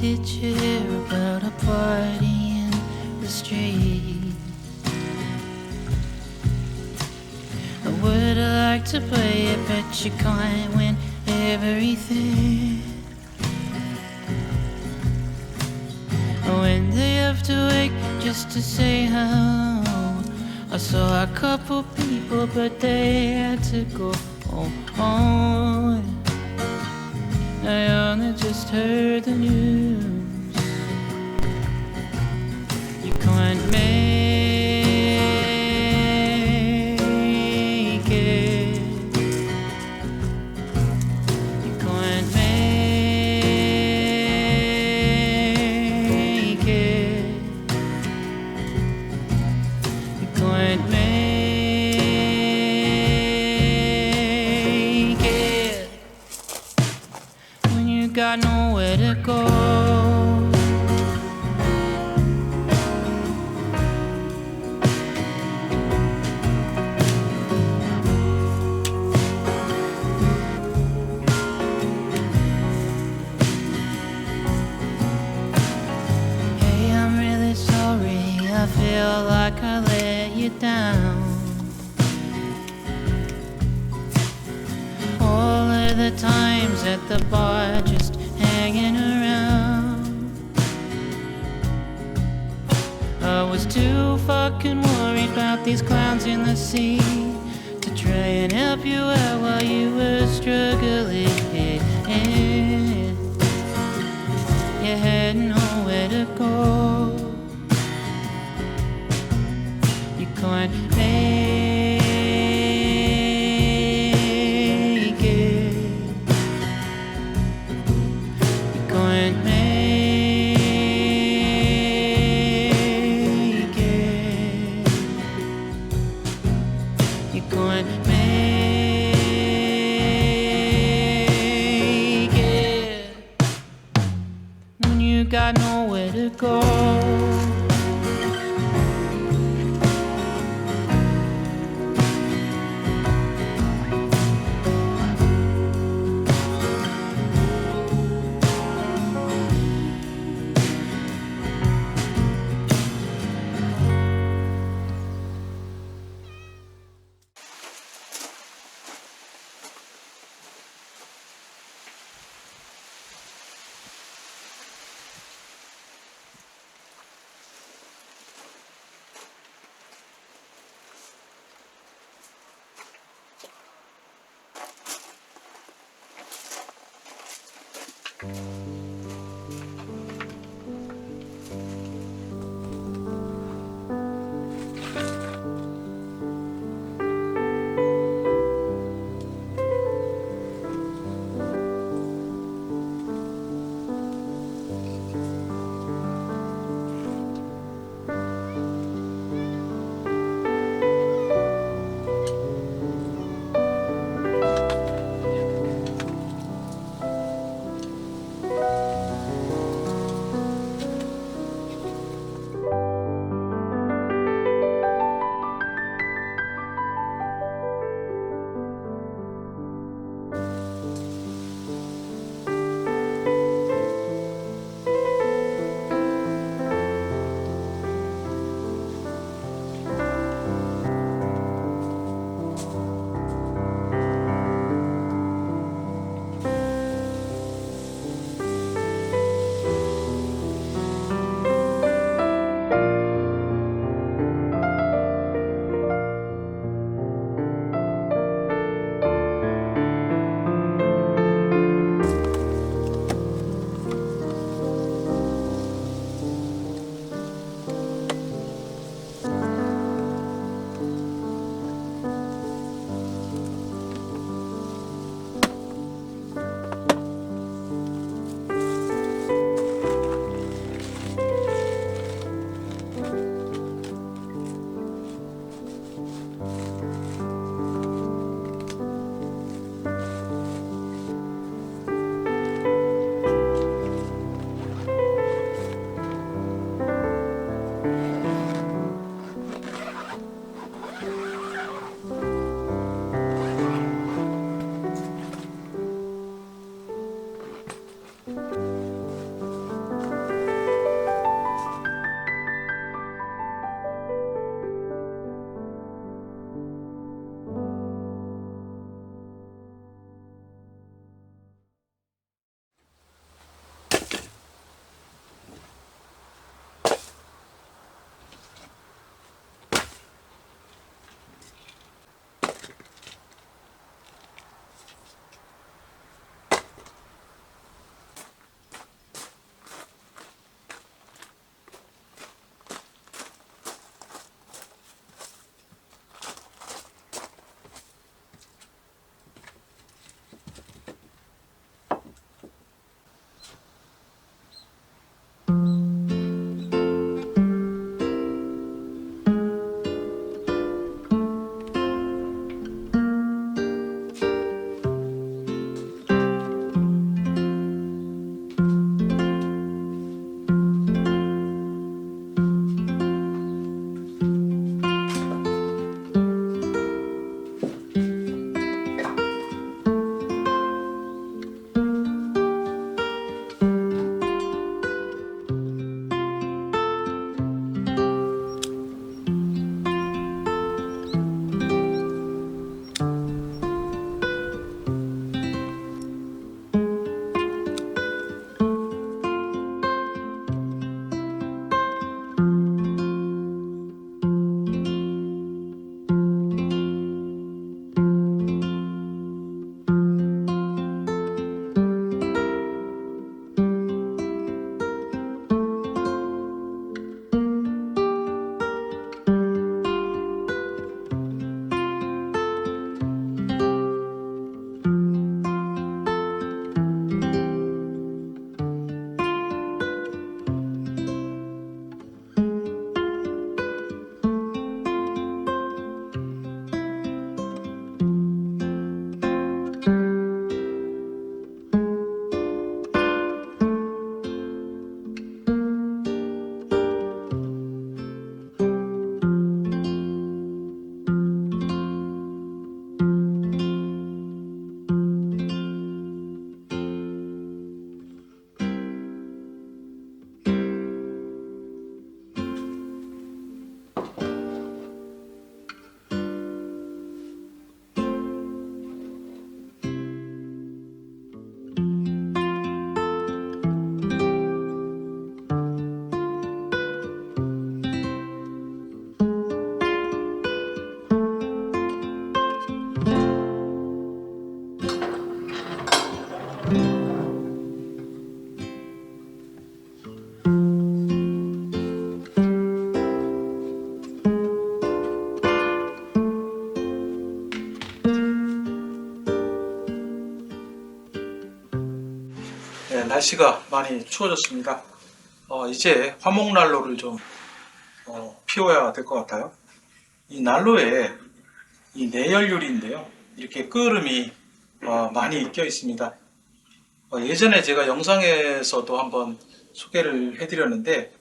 Did you hear about a party in the street? I would like to play it, but you can't win everything. When they have to wait just to say hello, I saw a couple people, but they had to go home. I only just heard the news. You can't make it. You can't make it. You can't make it when you got nowhere to go. Hey, I'm really sorry, I feel like I let you down. All of the times at the bar just hanging around, I was too fucking worried about these clowns in the sea to try and help you out while you were struggling. You had nowhere to go. You couldn't make it. You couldn't make it. You couldn't make it when you got nowhere to go. 네, 날씨가 많이 추워졌습니다. 이제 화목난로를 좀 피워야 될 것 같아요. 이 난로에 이 내열유리인데요. 이렇게 끄름이 많이 껴 있습니다. 예전에 제가 영상에서도 한번 소개를 해드렸는데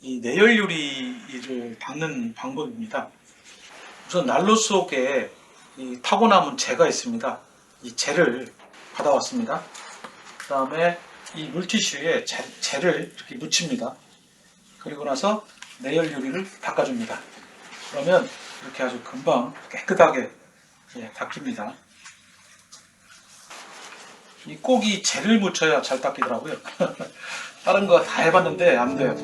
이 내열유리를 닦는 방법입니다. 우선 난로 속에 이 타고 남은 재가 있습니다. 이 재를 받아왔습니다. 그 다음에 이 물티슈에 재를 이렇게 묻힙니다. 그리고 나서 내열 유리를 닦아줍니다. 그러면 이렇게 아주 금방 깨끗하게 닦입니다. 꼭 이 재를 묻혀야 잘 닦이더라고요. 다른 거 다 해봤는데 안 돼요.